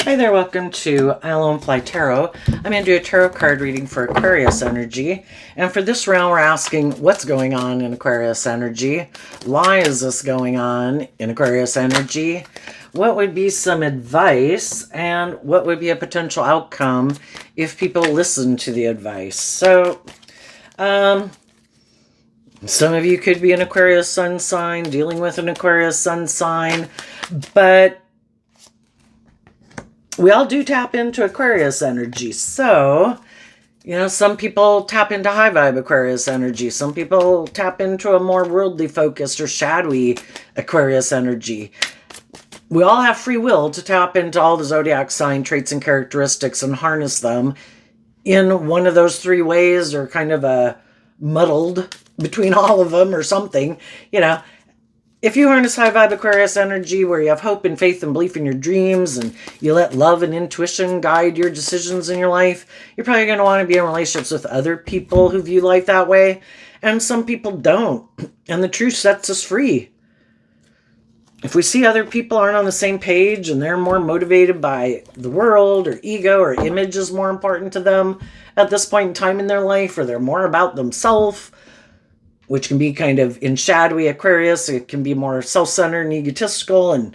Hi there, welcome to Alone Fly Tarot. I'm going to do a tarot card reading for Aquarius energy. And for this round, we're asking what's going on in Aquarius energy? Why is this going on in Aquarius energy? What would be some advice? And what would be a potential outcome if people listen to the advice? So, some of you could be an Aquarius sun sign, dealing with an Aquarius sun sign, but we all do tap into Aquarius energy. So, some people tap into high vibe Aquarius energy. Some people tap into a more worldly focused or shadowy Aquarius energy. We all have free will to tap into all the zodiac sign traits and characteristics and harness them in one of those three ways, or kind of a muddled between all of them or something. If you harness high vibe Aquarius energy, where you have hope and faith and belief in your dreams, and you let love and intuition guide your decisions in your life, you're probably going to want to be in relationships with other people who view life that way. And some people don't. And the truth sets us free. If we see other people aren't on the same page and they're more motivated by the world or ego or image is more important to them at this point in time in their life, or they're more about themselves, which can be kind of in shadowy Aquarius. It can be more self-centered and egotistical and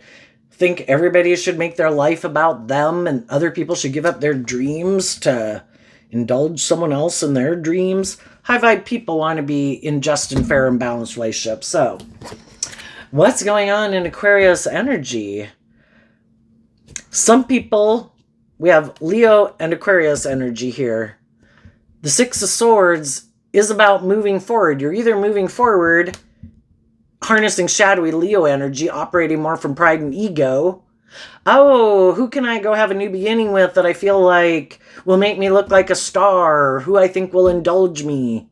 think everybody should make their life about them and other people should give up their dreams to indulge someone else in their dreams. High vibe people want to be in just and fair and balanced relationships. So, what's going on in Aquarius energy? Some people, we have Leo and Aquarius energy here. The Six of Swords is about moving forward. You're either moving forward, harnessing shadowy Leo energy, operating more from pride and ego. Oh, who can I go have a new beginning with that I feel like will make me look like a star? Who I think will indulge me?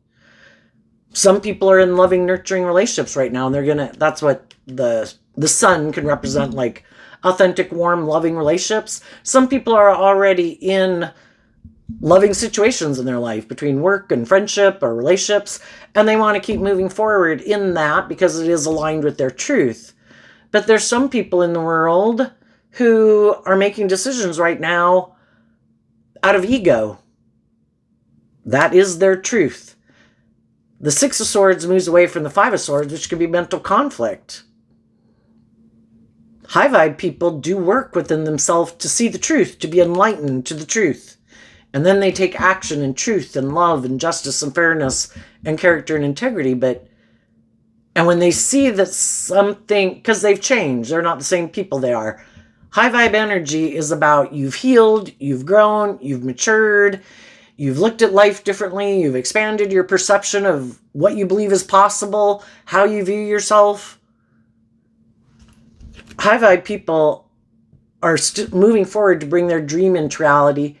Some people are in loving, nurturing relationships right now, and that's what the sun can represent, like authentic, warm, loving relationships. Some people are already in loving situations in their life between work and friendship or relationships, and they want to keep moving forward in that because it is aligned with their truth. But there's some people in the world who are making decisions right now out of ego. That is their truth. The Six of Swords moves away from the Five of Swords, which can be mental conflict. High vibe people do work within themselves to see the truth, to be enlightened to the truth. And then they take action in truth and love and justice and fairness and character and integrity. And when they see that something, because they've changed, they're not the same people they are. High vibe energy is about you've healed, you've grown, you've matured, you've looked at life differently, you've expanded your perception of what you believe is possible, how you view yourself. High vibe people are moving forward to bring their dream into reality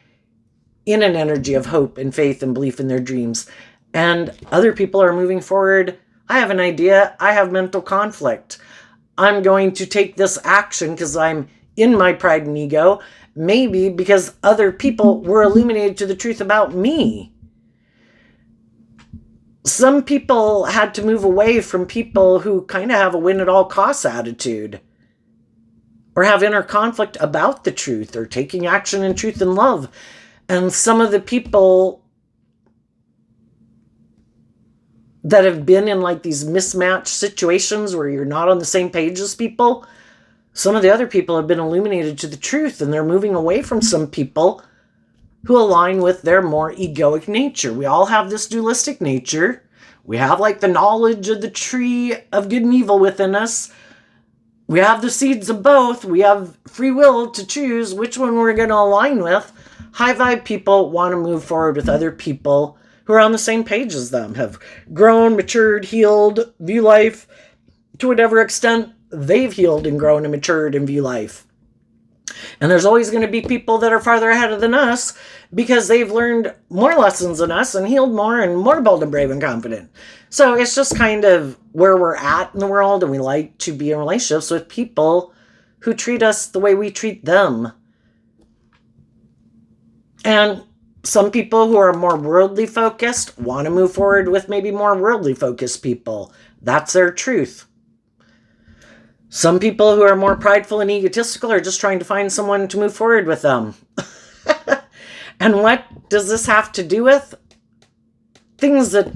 in an energy of hope and faith and belief in their dreams. And other people are moving forward. I have an idea. I have mental conflict. I'm going to take this action because I'm in my pride and ego. Maybe because other people were illuminated to the truth about me. Some people had to move away from people who kind of have a win at all costs attitude, or have inner conflict about the truth, or taking action in truth and love. And some of the people that have been in like these mismatched situations where you're not on the same page as people, some of the other people have been illuminated to the truth, and they're moving away from some people who align with their more egoic nature. We all have this dualistic nature. We have like the knowledge of the tree of good and evil within us. We have the seeds of both. We have free will to choose which one we're going to align with. High vibe people want to move forward with other people who are on the same page as them, have grown, matured, healed, view life to whatever extent they've healed and grown and matured and view life. And there's always going to be people that are farther ahead than us because they've learned more lessons than us and healed more and more bold and brave and confident. So it's just kind of where we're at in the world, and we like to be in relationships with people who treat us the way we treat them. And some people who are more worldly focused want to move forward with maybe more worldly focused people. That's their truth. Some people who are more prideful and egotistical are just trying to find someone to move forward with them. And what does this have to do with? Things that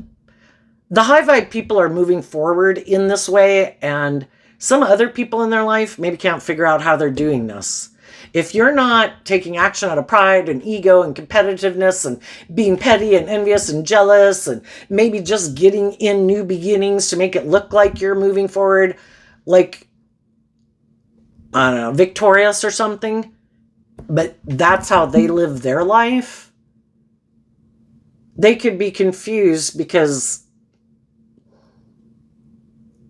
the high vibe people are moving forward in this way, and some other people in their life maybe can't figure out how they're doing this. If you're not taking action out of pride and ego and competitiveness and being petty and envious and jealous and maybe just getting in new beginnings to make it look like you're moving forward, like, I don't know, victorious or something, but that's how they live their life, they could be confused because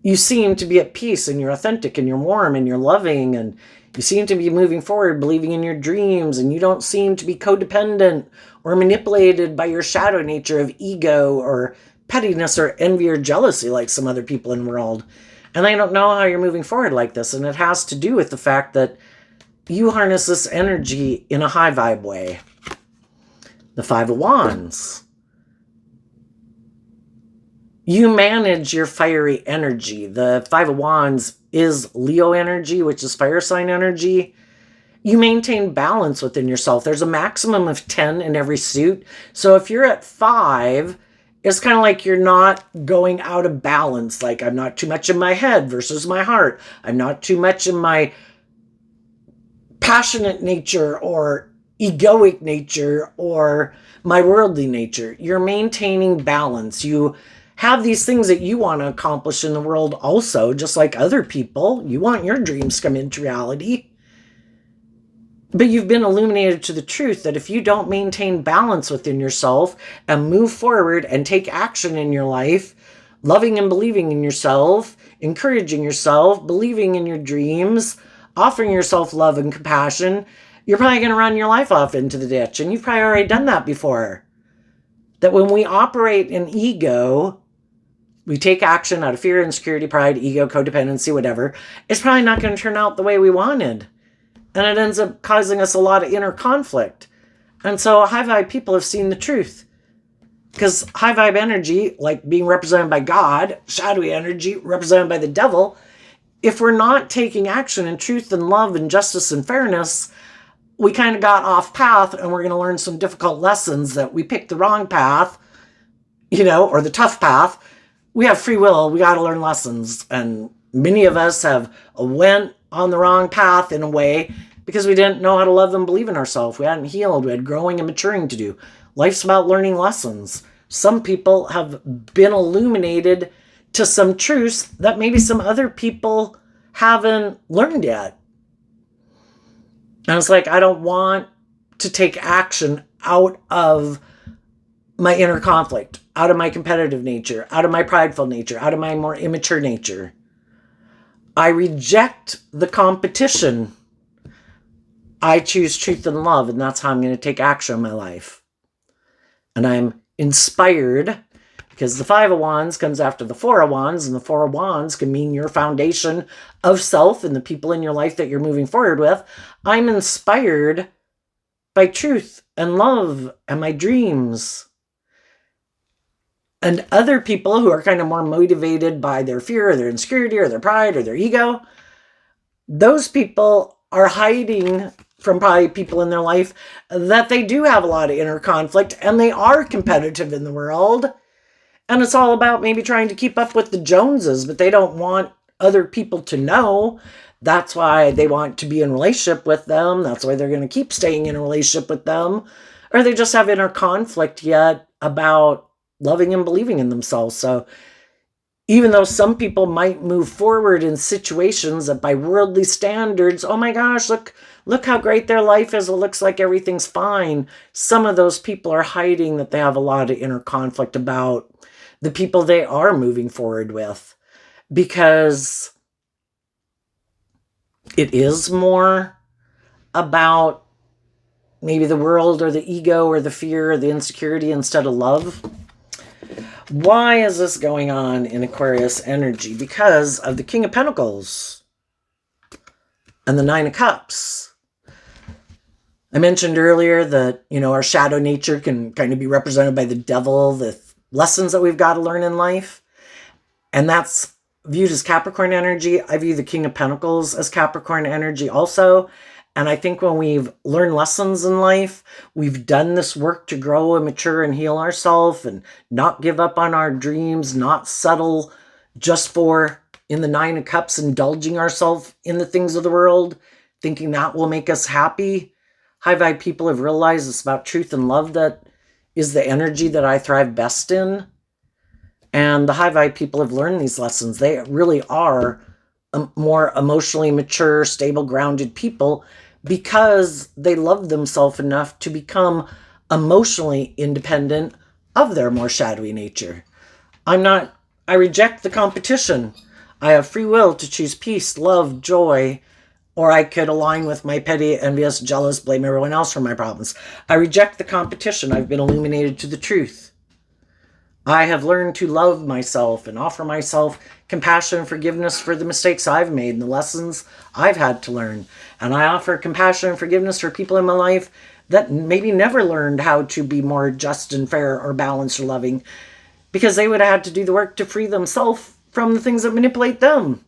you seem to be at peace and you're authentic and you're warm and you're loving and you seem to be moving forward, believing in your dreams, and you don't seem to be codependent or manipulated by your shadow nature of ego or pettiness or envy or jealousy like some other people in the world. And I don't know how you're moving forward like this, and it has to do with the fact that you harness this energy in a high vibe way. The Five of Wands. You manage your fiery energy. The Five of Wands is Leo energy, which is fire sign energy. You maintain balance within yourself. There's a maximum of 10 in every suit. So if you're at 5, it's kind of like you're not going out of balance. Like, I'm not too much in my head versus my heart. I'm not too much in my passionate nature or egoic nature or my worldly nature. You're maintaining balance. You have these things that you want to accomplish in the world also, just like other people. You want your dreams to come into reality. But you've been illuminated to the truth that if you don't maintain balance within yourself and move forward and take action in your life, loving and believing in yourself, encouraging yourself, believing in your dreams, offering yourself love and compassion, you're probably going to run your life off into the ditch. And you've probably already done that before. That when we operate in ego, we take action out of fear, insecurity, pride, ego, codependency, whatever, it's probably not going to turn out the way we wanted. And it ends up causing us a lot of inner conflict. And so high vibe people have seen the truth. Because high vibe energy, like being represented by God, shadowy energy represented by the devil, if we're not taking action in truth and love and justice and fairness, we kind of got off path, and we're going to learn some difficult lessons that we picked the wrong path, or the tough path. We have free will. We got to learn lessons. And many of us have went on the wrong path in a way because we didn't know how to love and believe in ourselves. We hadn't healed. We had growing and maturing to do. Life's about learning lessons. Some people have been illuminated to some truths that maybe some other people haven't learned yet. And it's like, I don't want to take action out of my inner conflict, out of my competitive nature, out of my prideful nature, out of my more immature nature. I reject the competition. I choose truth and love, and that's how I'm going to take action in my life. And I'm inspired because the Five of Wands comes after the Four of Wands, and the Four of Wands can mean your foundation of self and the people in your life that you're moving forward with. I'm inspired by truth and love and my dreams. And other people who are kind of more motivated by their fear or their insecurity or their pride or their ego, those people are hiding from probably people in their life that they do have a lot of inner conflict and they are competitive in the world. And it's all about maybe trying to keep up with the Joneses, but they don't want other people to know. That's why they want to be in a relationship with them. That's why they're going to keep staying in a relationship with them. Or they just have inner conflict yet about loving and believing in themselves. So even though some people might move forward in situations that by worldly standards, oh my gosh, look how great their life is. It looks like everything's fine. Some of those people are hiding that they have a lot of inner conflict about the people they are moving forward with, because it is more about maybe the world or the ego or the fear or the insecurity instead of love. Why is this going on in Aquarius energy? Because of the King of Pentacles and the Nine of Cups. I mentioned earlier that, our shadow nature can kind of be represented by the devil, the lessons that we've got to learn in life. And that's viewed as Capricorn energy. I view the King of Pentacles as Capricorn energy also. And I think when we've learned lessons in life, we've done this work to grow and mature and heal ourselves and not give up on our dreams, not settle just for, in the Nine of Cups, indulging ourselves in the things of the world, thinking that will make us happy. High vibe people have realized it's about truth and love that is the energy that I thrive best in. And the high vibe people have learned these lessons. They really are more emotionally mature, stable, grounded people because they love themselves enough to become emotionally independent of their more shadowy nature. I reject the competition. I have free will to choose peace, love, joy, or I could align with my petty, envious, jealous, blame everyone else for my problems. I reject the competition. I've been illuminated to the truth. I have learned to love myself and offer myself compassion and forgiveness for the mistakes I've made and the lessons I've had to learn. And I offer compassion and forgiveness for people in my life that maybe never learned how to be more just and fair or balanced or loving, because they would have had to do the work to free themselves from the things that manipulate them.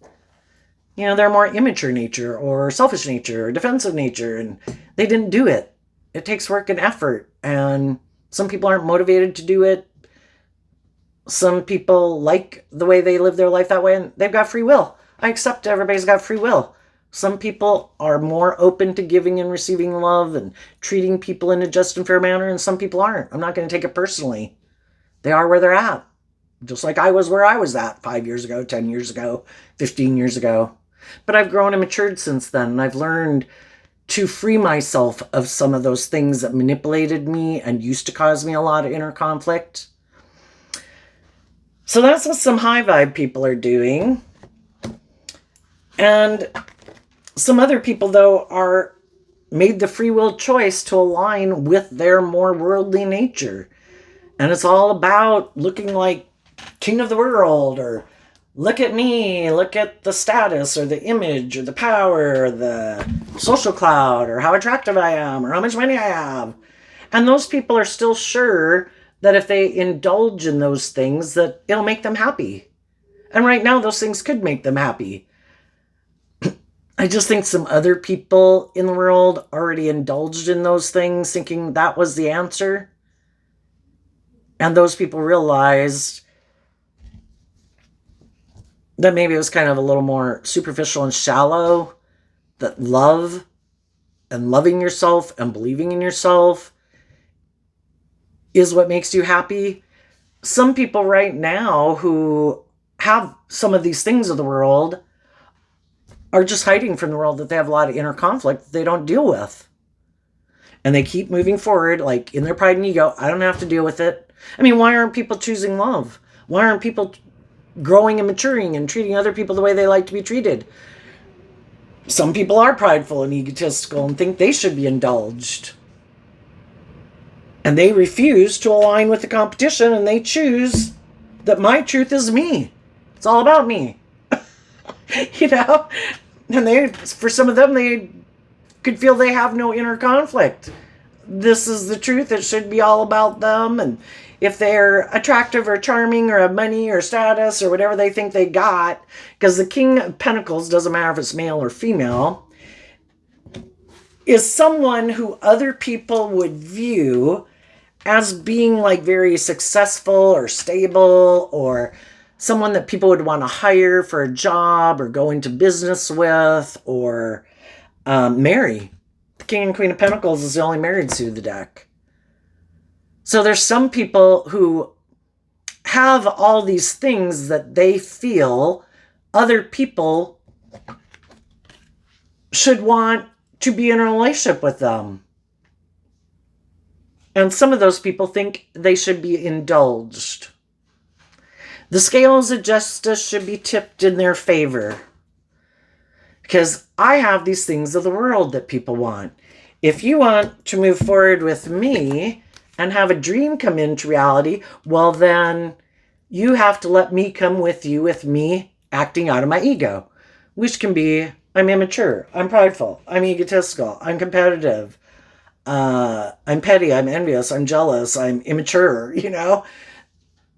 You know, their more immature nature or selfish nature or defensive nature, and they didn't do it. It takes work and effort, and some people aren't motivated to do it. Some people like the way they live their life that way, and they've got free will. I accept everybody's got free will. Some people are more open to giving and receiving love and treating people in a just and fair manner, and some people aren't. I'm not going to take it personally. They are where they're at. Just like I was where I was at 5 years ago, 10 years ago, 15 years ago. But I've grown and matured since then, and I've learned to free myself of some of those things that manipulated me and used to cause me a lot of inner conflict. So that's what some high vibe people are doing. And some other people, though, are made the free will choice to align with their more worldly nature. And it's all about looking like king of the world, or look at me, look at the status or the image or the power or the social cloud or how attractive I am or how much money I have. And those people are still sure that if they indulge in those things, that it'll make them happy. And right now, those things could make them happy. I just think some other people in the world already indulged in those things, thinking that was the answer. And those people realized that maybe it was kind of a little more superficial and shallow, that love and loving yourself and believing in yourself is what makes you happy. Some people right now who have some of these things of the world are just hiding from the world, that they have a lot of inner conflict that they don't deal with. And they keep moving forward, like in their pride and ego. I don't have to deal with it. I mean, why aren't people choosing love? Why aren't people growing and maturing and treating other people the way they like to be treated? Some people are prideful and egotistical and think they should be indulged. And they refuse to align with the competition, and they choose that my truth is me. It's all about me. You know? And for some of them, they could feel they have no inner conflict. This is the truth. It should be all about them. And if they're attractive or charming or have money or status or whatever they think they got, because the King of Pentacles, doesn't matter if it's male or female, is someone who other people would view as being like very successful or stable, or someone that people would want to hire for a job or go into business with, or marry. The King and Queen of Pentacles is the only married suit of the deck. So there's some people who have all these things that they feel other people should want to be in a relationship with them. And some of those people think they should be indulged. The scales of justice should be tipped in their favor. Because I have these things of the world that people want. If you want to move forward with me and have a dream come into reality, well then you have to let me come with you, with me acting out of my ego. Which can be, I'm immature, I'm prideful, I'm egotistical, I'm competitive, I'm petty, I'm envious, I'm jealous, I'm immature, you know.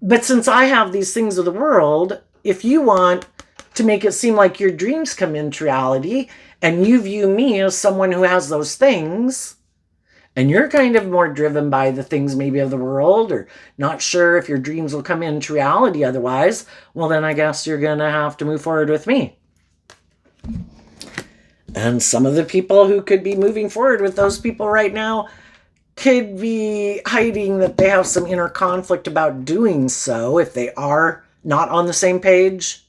But since I have these things of the world, if you want to make it seem like your dreams come into reality and you view me as someone who has those things, and you're kind of more driven by the things maybe of the world, or not sure if your dreams will come into reality otherwise, well, then I guess you're going to have to move forward with me. And some of the people who could be moving forward with those people right now could be hiding that they have some inner conflict about doing so if they are not on the same page.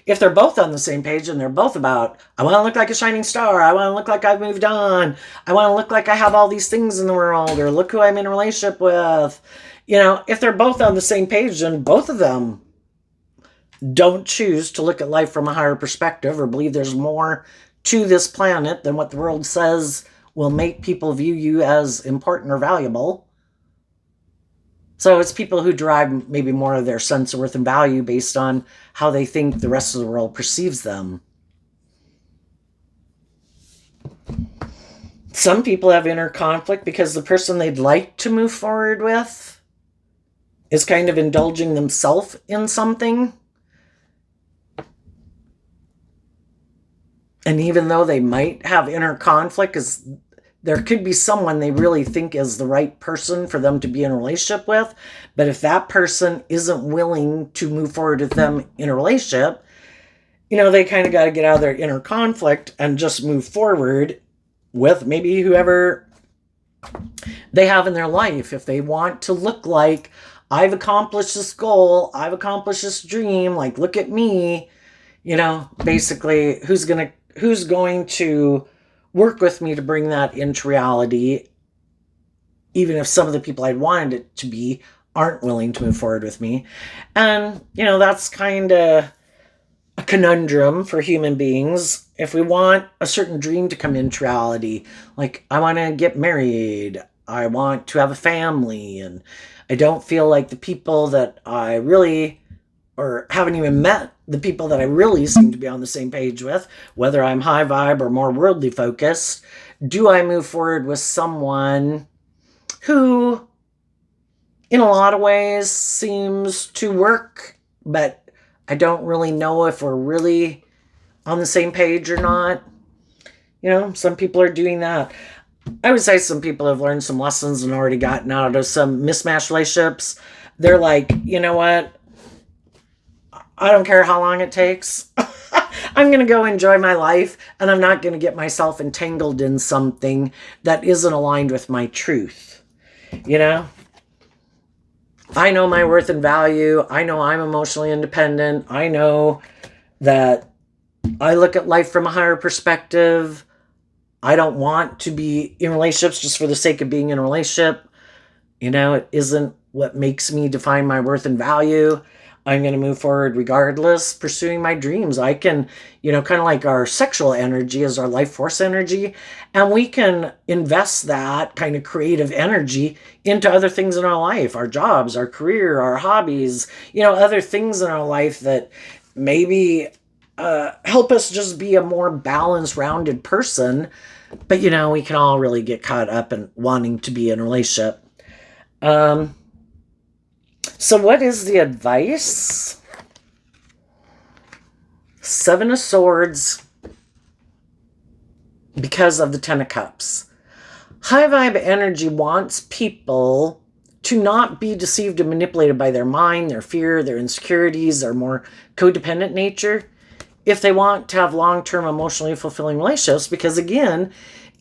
If they're both on the same page and they're both about, I want to look like a shining star, I want to look like I've moved on, I want to look like I have all these things in the world, or look who I'm in a relationship with. If they're both on the same page, then both of them don't choose to look at life from a higher perspective or believe there's more to this planet than what the world says will make people view you as important or valuable. So it's people who derive maybe more of their sense of worth and value based on how they think the rest of the world perceives them. Some people have inner conflict because the person they'd like to move forward with is kind of indulging themselves in something. And even though they might have inner conflict, because there could be someone they really think is the right person for them to be in a relationship with, but if that person isn't willing to move forward with them in a relationship, they kind of got to get out of their inner conflict and just move forward with maybe whoever they have in their life. If they want to look like, I've accomplished this goal, I've accomplished this dream, like, look at me, basically, who's going to work with me to bring that into reality, even if some of the people I'd wanted it to be aren't willing to move forward with me. And, that's kind of a conundrum for human beings. If we want a certain dream to come into reality, like, I want to get married, I want to have a family, and I don't feel like the people that I really, or haven't even met the people that I really seem to be on the same page with, whether I'm high vibe or more worldly focused, do I move forward with someone who, in a lot of ways, seems to work, but I don't really know if we're really on the same page or not? Some people are doing that. I would say some people have learned some lessons and already gotten out of some mismatched relationships. They're like, you know what? I don't care how long it takes. I'm going to go enjoy my life, and I'm not going to get myself entangled in something that isn't aligned with my truth. I know my worth and value. I know I'm emotionally independent. I know that I look at life from a higher perspective. I don't want to be in relationships just for the sake of being in a relationship. It isn't what makes me define my worth and value. I'm going to move forward regardless, pursuing my dreams. I can, kind of like our sexual energy is our life force energy, and we can invest that kind of creative energy into other things in our life, our jobs, our career, our hobbies, other things in our life that maybe help us just be a more balanced, rounded person. But, we can all really get caught up in wanting to be in a relationship. So what is the advice? 7 of Swords because of the 10 of Cups. High vibe energy wants people to not be deceived and manipulated by their mind, their fear, their insecurities, their more codependent nature, if they want to have long-term emotionally fulfilling relationships. Because again,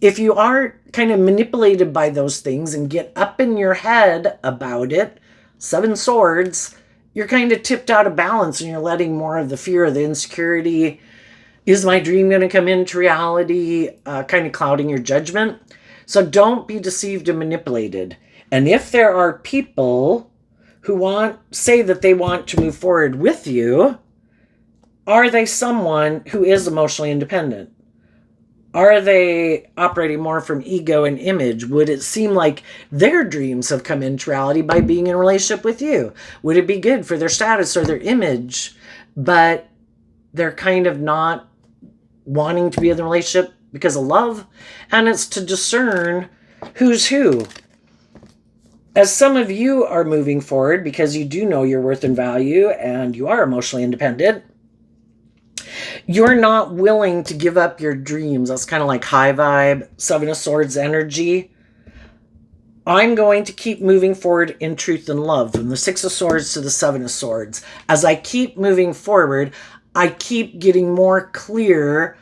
if you are kind of manipulated by those things and get up in your head about it, 7 Swords, you're kind of tipped out of balance, and you're letting more of the fear, the insecurity, is my dream going to come into reality, kind of clouding your judgment. So don't be deceived and manipulated. And if there are people who say that they want to move forward with you, are they someone who is emotionally independent? Are they operating more from ego and image? Would it seem like their dreams have come into reality by being in a relationship with you? Would it be good for their status or their image, but they're kind of not wanting to be in the relationship because of love? And it's to discern who's who. As some of you are moving forward because you do know your worth and value and you are emotionally independent, You're not willing to give up your dreams. That's kind of like high vibe, Seven of Swords energy. I'm going to keep moving forward in truth and love, from the Six of Swords to the Seven of Swords. As I keep moving forward, I keep getting more clear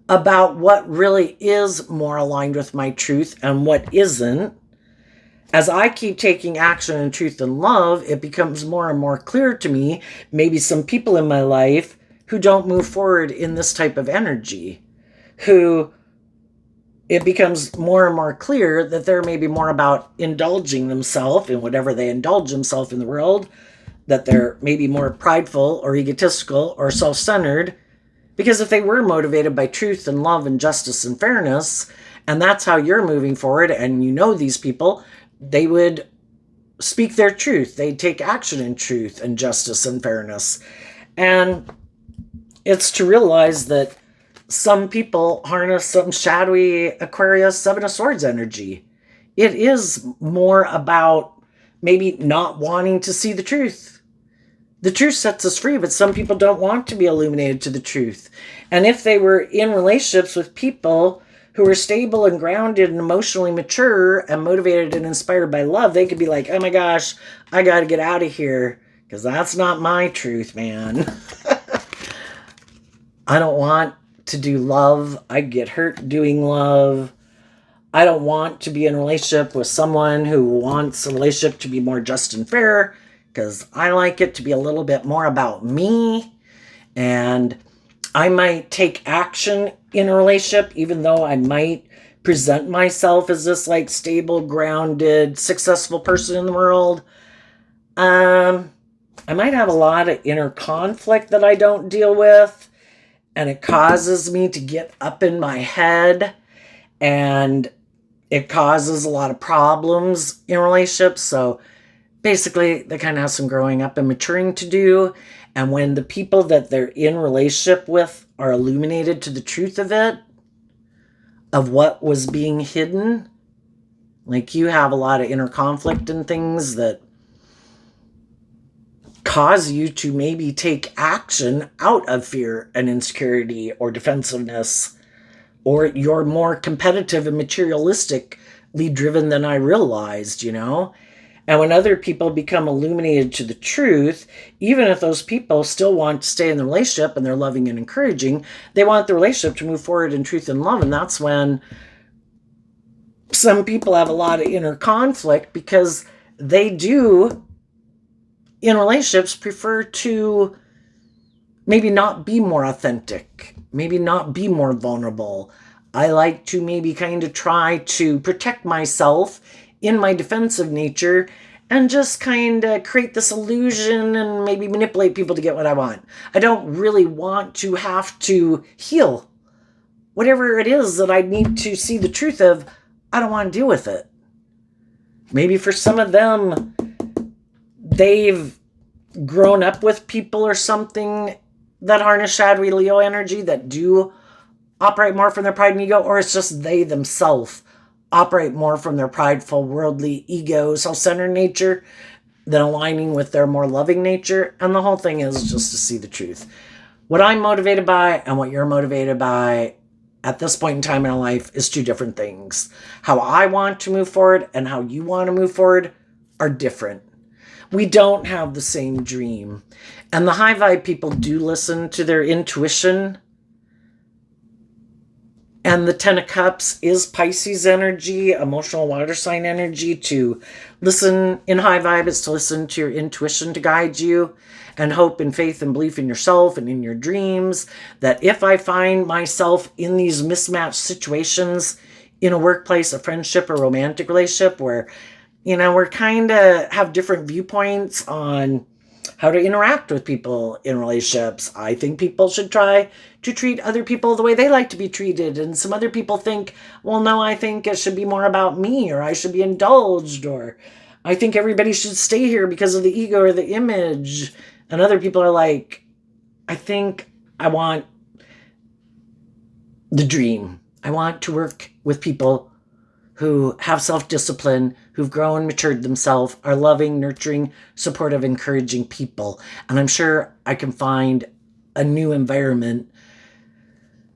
about what really is more aligned with my truth and what isn't. As I keep taking action in truth and love, it becomes more and more clear to me, maybe some people in my life who don't move forward in this type of energy, who it becomes more and more clear that they're maybe more about indulging themselves in whatever they indulge themselves in the world, that they're maybe more prideful or egotistical or self-centered. Because if they were motivated by truth and love and justice and fairness, and that's how you're moving forward, and you know these people, they would speak their truth. They'd take action in truth and justice and fairness. And it's to realize that some people harness some shadowy Aquarius Seven of Swords energy. It is more about maybe not wanting to see the truth. The truth sets us free, but some people don't want to be illuminated to the truth. And if they were in relationships with people who are stable and grounded and emotionally mature and motivated and inspired by love, they could be like, oh my gosh, I got to get out of here because that's not my truth, man. I don't want to do love. I get hurt doing love. I don't want to be in a relationship with someone who wants a relationship to be more just and fair, because I like it to be a little bit more about me. And I might take action in a relationship, even though I might present myself as this like stable, grounded, successful person in the world. I might have a lot of inner conflict that I don't deal with, and it causes me to get up in my head, and it causes a lot of problems in relationships. So basically, they kind of have some growing up and maturing to do. And when the people that they're in relationship with are illuminated to the truth of it, of what was being hidden, like you have a lot of inner conflict and things that cause you to maybe take action out of fear and insecurity or defensiveness, or you're more competitive and materialistically driven than I realized, you know? And when other people become illuminated to the truth, even if those people still want to stay in the relationship and they're loving and encouraging, they want the relationship to move forward in truth and love. And that's when some people have a lot of inner conflict, because they do, in relationships, prefer to maybe not be more authentic, maybe not be more vulnerable. I like to maybe kind of try to protect myself in my defensive nature and just kind of create this illusion and maybe manipulate people to get what I want. I don't really want to have to heal whatever it is that I need to see the truth of. I don't want to deal with it. Maybe for some of them, they've grown up with people or something that harness shadowy Leo energy that do operate more from their pride and ego, or it's just they themselves operate more from their prideful, worldly, ego, self-centered nature than aligning with their more loving nature. And the whole thing is just to see the truth. What I'm motivated by and what you're motivated by at this point in time in our life is two different things. How I want to move forward and how you want to move forward are different. We don't have the same dream. And the high vibe people do listen to their intuition. And the Ten of Cups is Pisces energy, emotional water sign energy. To listen in high vibe is to listen to your intuition to guide you, and hope and faith and belief in yourself and in your dreams. That if I find myself in these mismatched situations in a workplace, a friendship, a romantic relationship where, you know, we're kind of have different viewpoints on how to interact with people in relationships. I think people should try to treat other people the way they like to be treated. And some other people think, well, no, I think it should be more about me, or I should be indulged, or I think everybody should stay here because of the ego or the image. And other people are like, I think I want the dream. I want to work with people who have self-discipline, who've grown, matured themselves, are loving, nurturing, supportive, encouraging people. And I'm sure I can find a new environment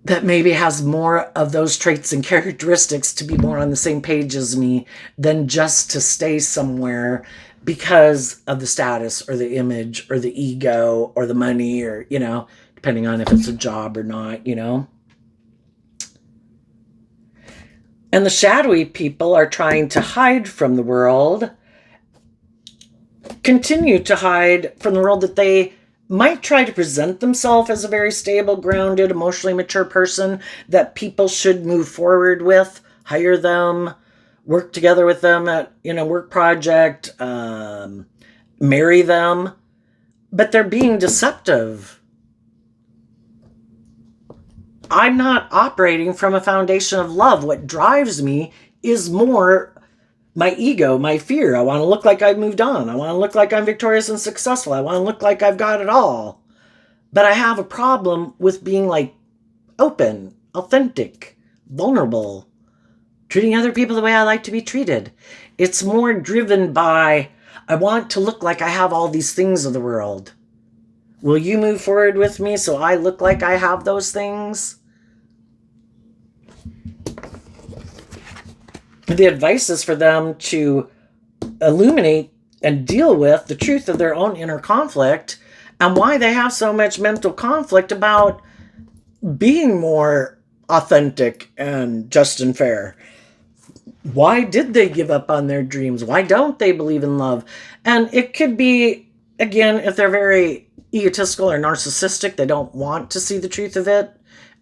that maybe has more of those traits and characteristics to be more on the same page as me than just to stay somewhere because of the status or the image or the ego or the money or, depending on if it's a job or not. And the shadowy people are trying to hide from the world, continue to hide from the world that they might try to present themselves as a very stable, grounded, emotionally mature person that people should move forward with, hire them, work together with them at, work project, marry them. But they're being deceptive. I'm not operating from a foundation of love. What drives me is more my ego, my fear. I want to look like I've moved on. I want to look like I'm victorious and successful. I want to look like I've got it all. But I have a problem with being open, authentic, vulnerable, treating other people the way I like to be treated. It's more driven by, I want to look like I have all these things of the world. Will you move forward with me so I look like I have those things? The advice is for them to illuminate and deal with the truth of their own inner conflict and why they have so much mental conflict about being more authentic and just and fair. Why did they give up on their dreams? Why don't they believe in love? And it could be, again, if they're very egotistical or narcissistic, they don't want to see the truth of it,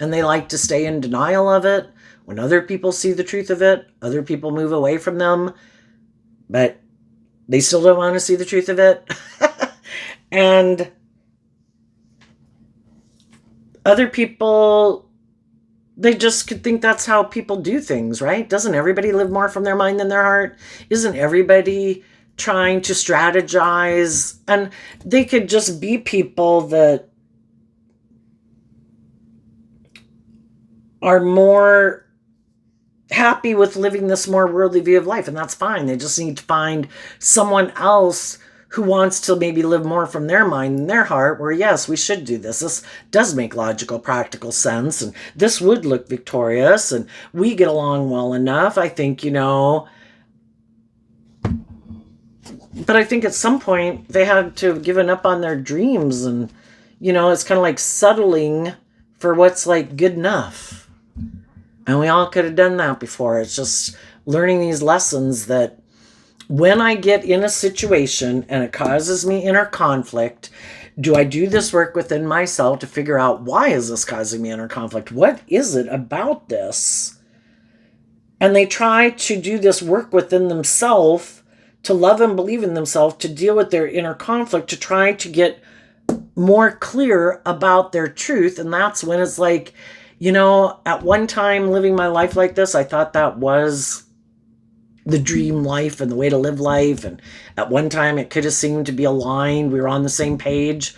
and they like to stay in denial of it. When other people see the truth of it, other people move away from them, but they still don't want to see the truth of it. And other people, they just could think that's how people do things, right? Doesn't everybody live more from their mind than their heart? Isn't everybody trying to strategize? And they could just be people that are more happy with living this more worldly view of life, and that's fine. They just need to find someone else who wants to maybe live more from their mind and their heart, where yes, we should do this. This does make logical, practical sense, and this would look victorious, and we get along well enough, I think, But I think at some point they had to have given up on their dreams, and, it's kind of like settling for what's good enough. And we all could have done that before. It's just learning these lessons that when I get in a situation and it causes me inner conflict, do I do this work within myself to figure out, why is this causing me inner conflict? What is it about this? And they try to do this work within themselves to love and believe in themselves, to deal with their inner conflict, to try to get more clear about their truth. And that's when it's at one time living my life like this, I thought that was the dream life and the way to live life. And at one time it could have seemed to be aligned. We were on the same page.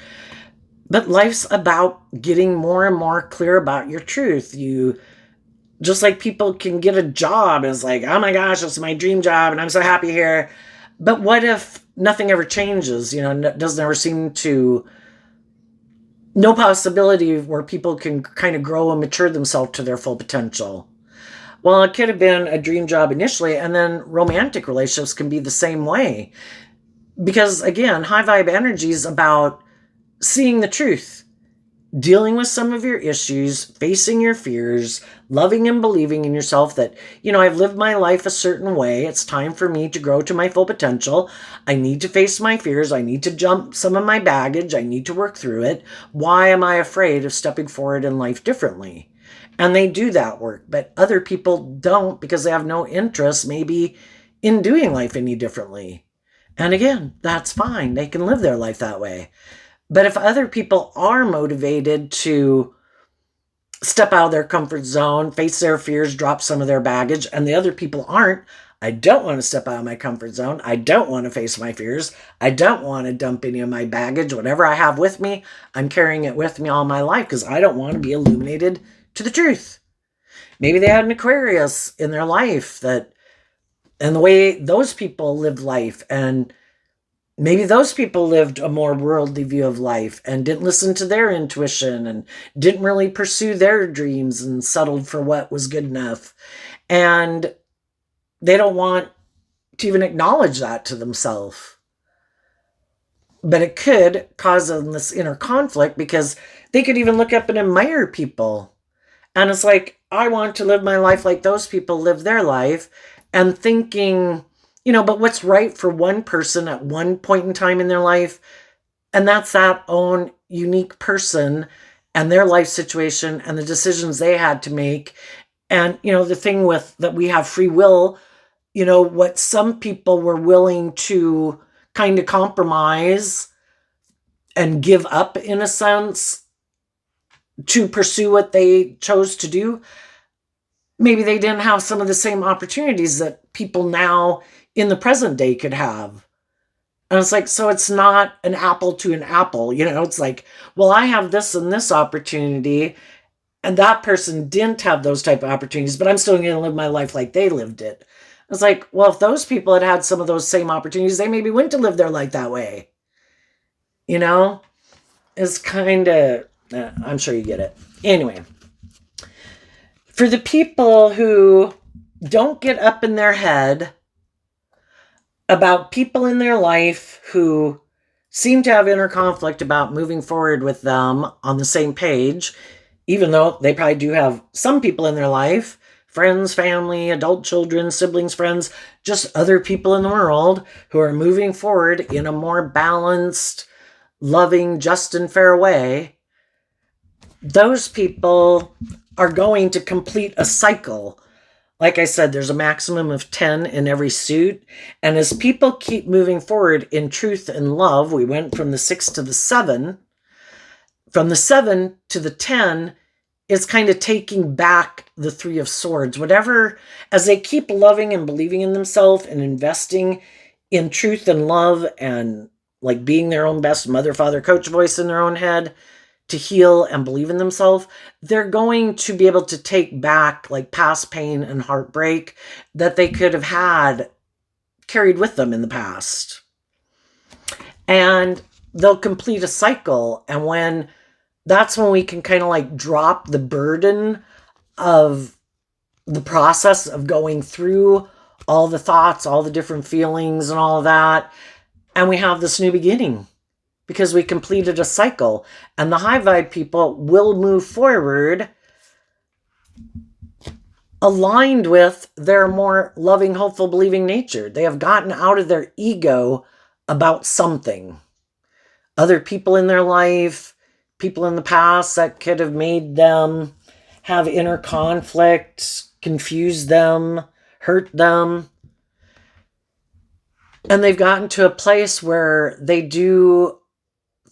But life's about getting more and more clear about your truth. Just like people can get a job and it's oh my gosh, it's my dream job and I'm so happy here. But what if nothing ever changes? Doesn't ever seem to... No possibility where people can kind of grow and mature themselves to their full potential. Well, it could have been a dream job initially, and then romantic relationships can be the same way. Because, again, high vibe energy is about seeing the truth, dealing with some of your issues, facing your fears, loving and believing in yourself that, I've lived my life a certain way. It's time for me to grow to my full potential. I need to face my fears. I need to jump some of my baggage. I need to work through it. Why am I afraid of stepping forward in life differently? And they do that work, but other people don't because they have no interest maybe in doing life any differently. And again, that's fine. They can live their life that way. But if other people are motivated to step out of their comfort zone, face their fears, drop some of their baggage, and the other people aren't, I don't want to step out of my comfort zone. I don't want to face my fears. I don't want to dump any of my baggage. Whatever I have with me, I'm carrying it with me all my life because I don't want to be illuminated to the truth. Maybe they had an Aquarius in their life and the way those people live life, and maybe those people lived a more worldly view of life and didn't listen to their intuition and didn't really pursue their dreams and settled for what was good enough. And they don't want to even acknowledge that to themselves. But it could cause them this inner conflict because they could even look up and admire people. And it's like, I want to live my life like those people live their life, and thinking, but what's right for one person at one point in time in their life, and that's that own unique person and their life situation and the decisions they had to make. And, the thing with that we have free will, what some people were willing to kind of compromise and give up in a sense to pursue what they chose to do, maybe they didn't have some of the same opportunities that people now in the present day could have. And it's like, so it's not an apple to an apple, it's like, well, I have this and this opportunity, and that person didn't have those type of opportunities, but I'm still going to live my life like they lived it. It's like, well, if those people had had some of those same opportunities, they maybe wouldn't have lived their life that way. It's kind of, I'm sure you get it. Anyway, for the people who don't get up in their head about people in their life who seem to have inner conflict about moving forward with them on the same page, even though they probably do have some people in their life, friends, family, adult children, siblings, friends, just other people in the world who are moving forward in a more balanced, loving, just and fair way, those people are going to complete a cycle. Like I said, there's a maximum of 10 in every suit. And as people keep moving forward in truth and love, we went from the 6 to the 7. From the 7 to the 10, it's kind of taking back the 3 of Swords. Whatever, as they keep loving and believing in themselves and investing in truth and love and like being their own best mother, father, coach voice in their own head, to heal and believe in themselves, they're going to be able to take back like past pain and heartbreak that they could have had carried with them in the past. And they'll complete a cycle. And that's when we can kind of like drop the burden of the process of going through all the thoughts, all the different feelings and all of that. And we have this new beginning, because we completed a cycle. And the high vibe people will move forward aligned with their more loving, hopeful, believing nature. They have gotten out of their ego about something. Other people in their life, people in the past that could have made them have inner conflict, confuse them, hurt them. And they've gotten to a place where they do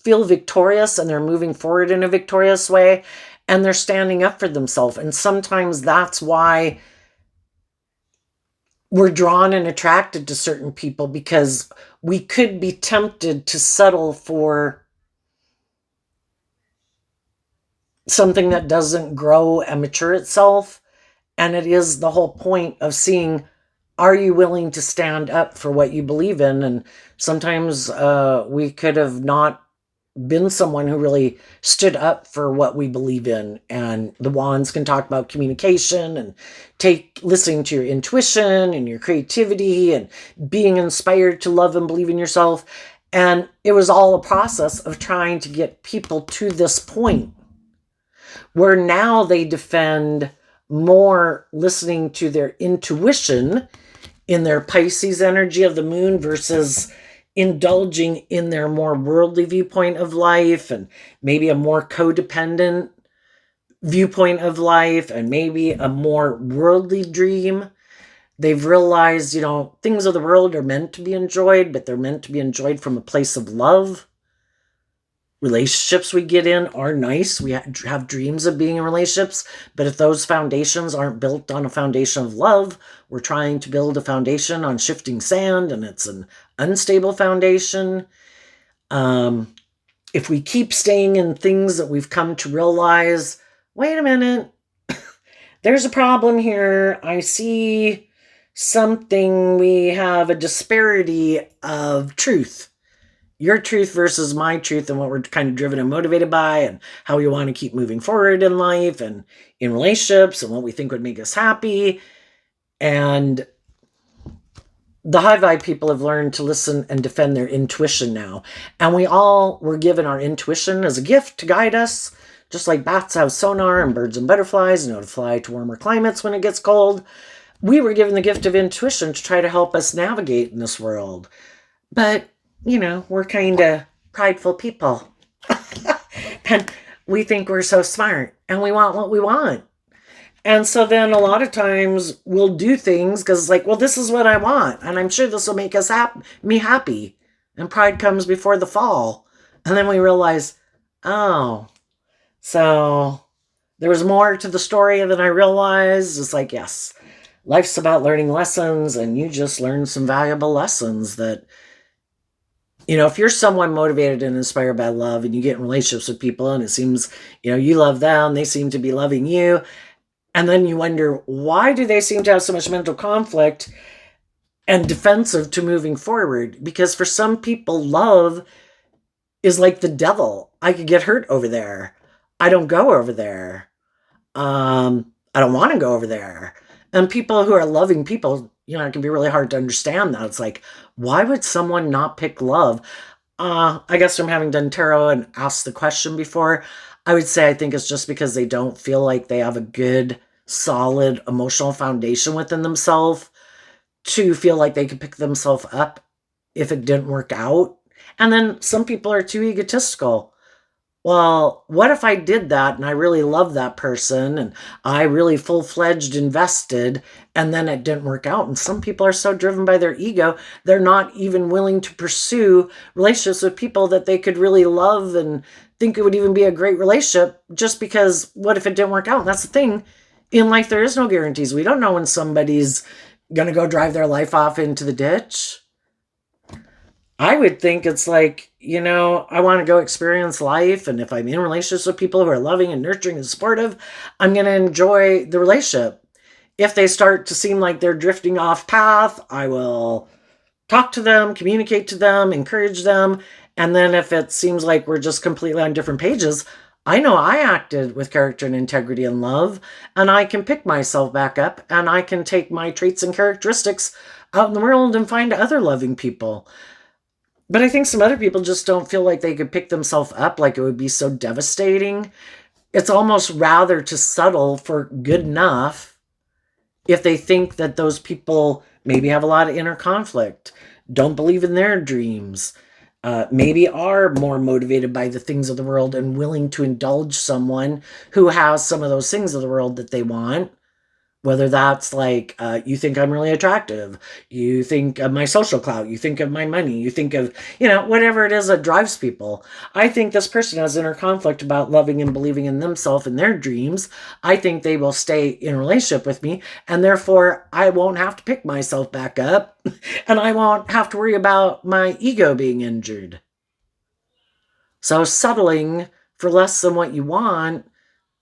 feel victorious, and they're moving forward in a victorious way, and they're standing up for themselves. And sometimes that's why we're drawn and attracted to certain people, because we could be tempted to settle for something that doesn't grow and mature itself. And it is the whole point of seeing, are you willing to stand up for what you believe in? And sometimes we could have not been someone who really stood up for what we believe in. And the wands can talk about communication and listening to your intuition and your creativity and being inspired to love and believe in yourself. And it was all a process of trying to get people to this point where now they defend more listening to their intuition in their Pisces energy of the moon versus indulging in their more worldly viewpoint of life, and maybe a more codependent viewpoint of life, and maybe a more worldly dream. They've realized, things of the world are meant to be enjoyed, but they're meant to be enjoyed from a place of love. Relationships we get in are nice. We have dreams of being in relationships, but if those foundations aren't built on a foundation of love, we're trying to build a foundation on shifting sand, and it's an unstable foundation. If we keep staying in things that we've come to realize, wait a minute, there's a problem here. I see something. We have a disparity of truth your truth versus my truth and what we're kind of driven and motivated by and how we want to keep moving forward in life and in relationships and what we think would make us happy. And the high vibe people have learned to listen and defend their intuition now. And we all were given our intuition as a gift to guide us, just like bats have sonar and birds and butterflies know to fly to warmer climates when it gets cold. We were given the gift of intuition to try to help us navigate in this world. But, we're kind of prideful people. And we think we're so smart and we want what we want. And so then a lot of times we'll do things because it's like, well, this is what I want. And I'm sure this will make me happy. And pride comes before the fall. And then we realize, oh, so there was more to the story than I realized. It's like, yes, life's about learning lessons. And you just learned some valuable lessons that, if you're someone motivated and inspired by love and you get in relationships with people and it seems, you love them, they seem to be loving you. And then you wonder, why do they seem to have so much mental conflict and defensive to moving forward? Because for some people, love is like the devil. I could get hurt over there. I don't go over there. I don't want to go over there. And people who are loving people, it can be really hard to understand that. It's like, why would someone not pick love? I guess from having done tarot and asked the question before, I would say I think it's just because they don't feel like they have a good, solid emotional foundation within themselves to feel like they could pick themselves up if it didn't work out. And then some people are too egotistical. Well, what if I did that and I really love that person and I really full-fledged invested and then it didn't work out? And some people are so driven by their ego, they're not even willing to pursue relationships with people that they could really love and think it would even be a great relationship just because what if it didn't work out? And that's the thing. In life, there is no guarantees. We don't know when somebody's going to go drive their life off into the ditch. I would think it's like, I want to go experience life. And if I'm in relationships with people who are loving and nurturing and supportive, I'm going to enjoy the relationship. If they start to seem like they're drifting off path, I will talk to them, communicate to them, encourage them. And then if it seems like we're just completely on different pages, I know I acted with character and integrity and love, and I can pick myself back up and I can take my traits and characteristics out in the world and find other loving people. But I think some other people just don't feel like they could pick themselves up, like it would be so devastating. It's almost rather to settle for good enough if they think that those people maybe have a lot of inner conflict, don't believe in their dreams, maybe are more motivated by the things of the world and willing to indulge someone who has some of those things of the world that they want. Whether that's like, you think I'm really attractive, you think of my social clout, you think of my money, you think of, whatever it is that drives people. I think this person has inner conflict about loving and believing in themselves and their dreams. I think they will stay in a relationship with me, and therefore I won't have to pick myself back up, and I won't have to worry about my ego being injured. So settling for less than what you want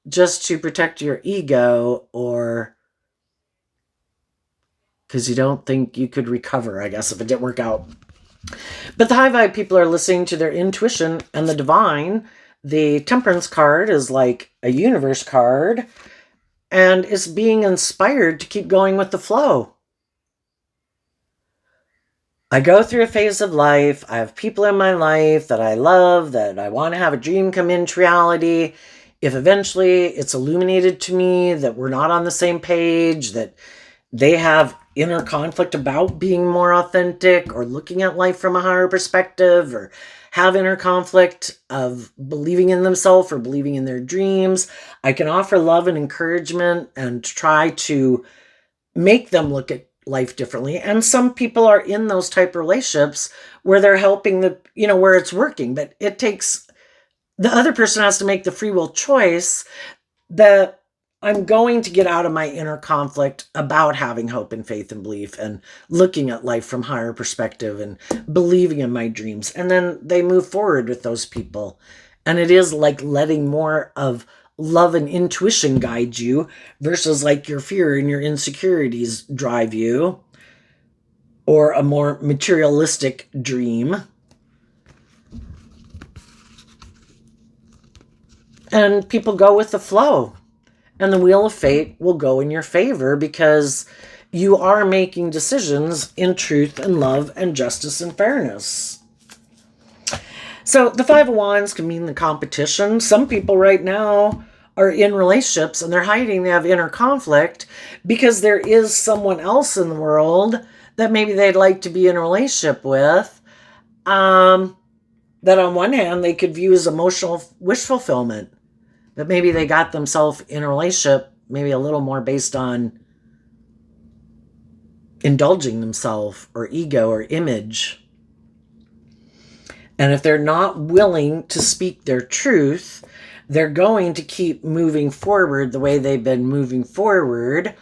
just to protect your ego or because you don't think you could recover, I guess, if it didn't work out. But the high vibe people are listening to their intuition and the divine. The temperance card is like a universe card, and it's being inspired to keep going with the flow. I go through a phase of life. I have people in my life that I love, that I want to have a dream come into reality. If eventually it's illuminated to me that we're not on the same page, that they have inner conflict about being more authentic or looking at life from a higher perspective, or have inner conflict of believing in themselves or believing in their dreams, I can offer love and encouragement and try to make them look at life differently. And some people are in those type of relationships where they're helping where it's working, but it takes, the other person has to make the free will choice that I'm going to get out of my inner conflict about having hope and faith and belief and looking at life from higher perspective and believing in my dreams. And then they move forward with those people. And it is like letting more of love and intuition guide you versus like your fear and your insecurities drive you, or a more materialistic dream. And people go with the flow. And the wheel of fate will go in your favor because you are making decisions in truth and love and justice and fairness. So the Five of Wands can mean the competition. Some people right now are in relationships and they're hiding, they have inner conflict because there is someone else in the world that maybe they'd like to be in a relationship with, that on one hand they could view as emotional wish fulfillment. But maybe they got themselves in a relationship maybe a little more based on indulging themselves or ego or image. And if they're not willing to speak their truth, they're going to keep moving forward the way they've been moving forward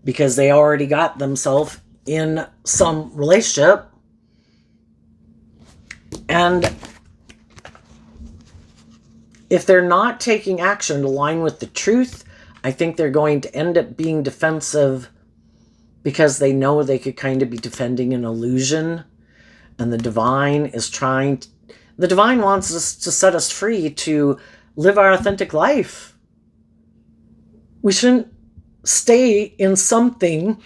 because they already got themselves in some relationship. And if they're not taking action to align with the truth, I think they're going to end up being defensive because they know they could kind of be defending an illusion. And the divine wants us to set us free to live our authentic life. We shouldn't stay in something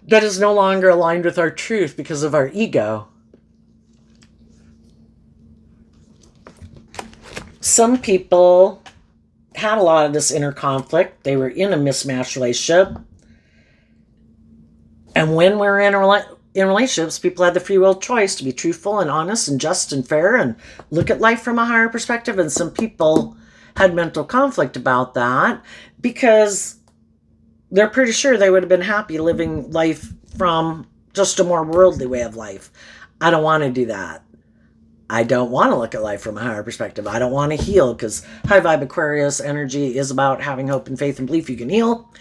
that is no longer aligned with our truth because of our ego. Some people had a lot of this inner conflict. They were in a mismatched relationship. And when we're in relationships, people had the free will choice to be truthful and honest and just and fair and look at life from a higher perspective. And some people had mental conflict about that because they're pretty sure they would have been happy living life from just a more worldly way of life. I don't want to do that. I don't want to look at life from a higher perspective. I don't want to heal because high vibe Aquarius energy is about having hope and faith and belief you can heal.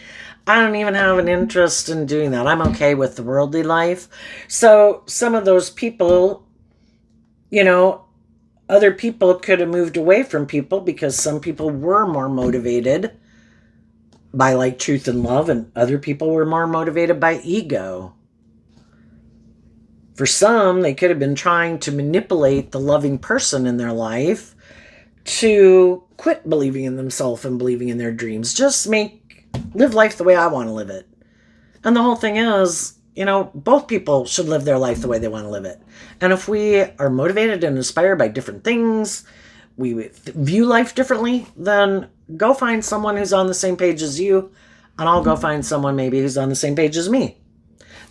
I don't even have an interest in doing that. I'm okay with the worldly life. So some of those people, other people could have moved away from people because some people were more motivated by like truth and love and other people were more motivated by ego. For some, they could have been trying to manipulate the loving person in their life to quit believing in themselves and believing in their dreams. Just live life the way I want to live it. And the whole thing is, both people should live their life the way they want to live it. And if we are motivated and inspired by different things, we view life differently, then go find someone who's on the same page as you, and I'll go find someone maybe who's on the same page as me.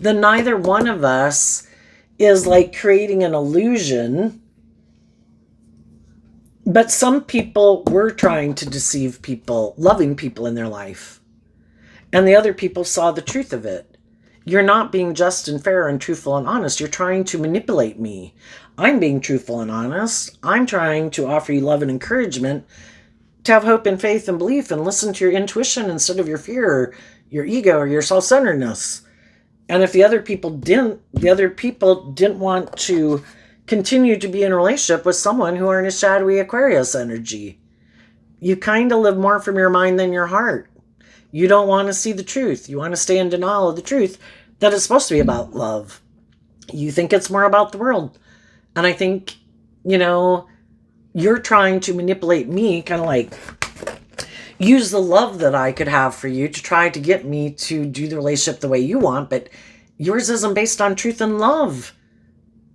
Then neither one of us is like creating an illusion. But some people were trying to deceive people, loving people in their life. And the other people saw the truth of it. You're not being just and fair and truthful and honest. You're trying to manipulate me. I'm being truthful and honest. I'm trying to offer you love and encouragement to have hope and faith and belief and listen to your intuition instead of your fear or your ego or your self-centeredness. And if the other people didn't want to continue to be in a relationship with someone who are in a shadowy Aquarius energy. You kind of live more from your mind than your heart. You don't want to see the truth. You want to stay in denial of the truth that it's supposed to be about love. You think it's more about the world. And I think, you're trying to manipulate me, kind of like use the love that I could have for you to try to get me to do the relationship the way you want, but yours isn't based on truth and love.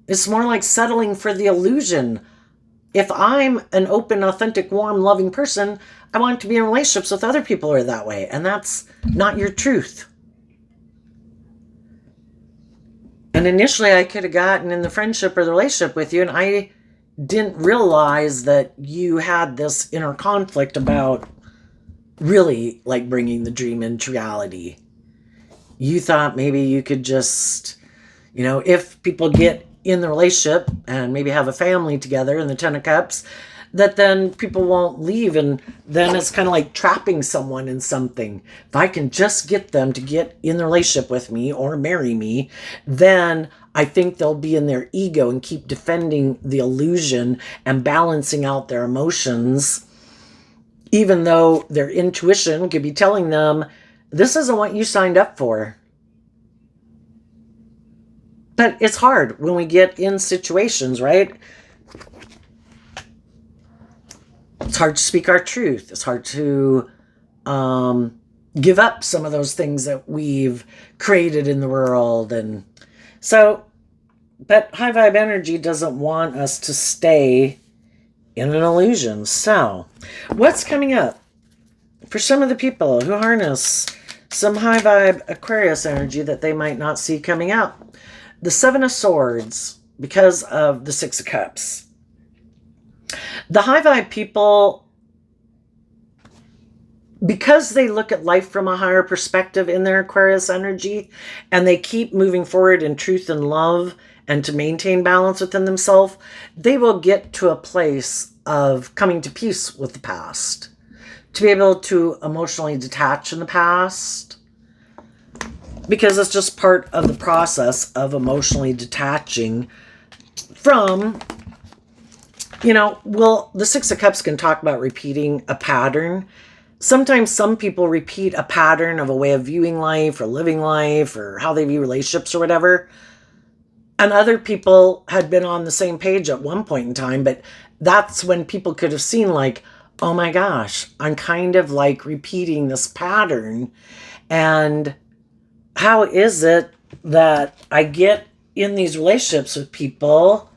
It's more like settling for the illusion. If I'm an open, authentic, warm, loving person, I want to be in relationships with other people who are that way, and that's not your truth. And initially I could have gotten in the friendship or the relationship with you, and I didn't realize that you had this inner conflict about really like bringing the dream into reality. You thought maybe you could just, if people get in the relationship and maybe have a family together in the Ten of Cups, that then people won't leave, and then it's kind of like trapping someone in something. If I can just get them to get in the relationship with me or marry me, then I think they'll be in their ego and keep defending the illusion and balancing out their emotions, even though their intuition could be telling them, this isn't what you signed up for. But it's hard when we get in situations, right? It's hard to speak our truth. It's hard to give up some of those things that we've created in the world. And so, but high vibe energy doesn't want us to stay in an illusion. So, what's coming up for some of the people who harness some high vibe Aquarius energy that they might not see coming up? The Seven of Swords, because of the Six of Cups. The high vibe people, because they look at life from a higher perspective in their Aquarius energy, and they keep moving forward in truth and love and to maintain balance within themselves, they will get to a place of coming to peace with the past, to be able to emotionally detach in the past, because it's just part of the process of emotionally detaching from, well, the Six of Cups can talk about repeating a pattern. Sometimes some people repeat a pattern of a way of viewing life or living life or how they view relationships or whatever. And other people had been on the same page at one point in time, but that's when people could have seen like, oh my gosh, I'm kind of like repeating this pattern. And how is it that I get in these relationships with people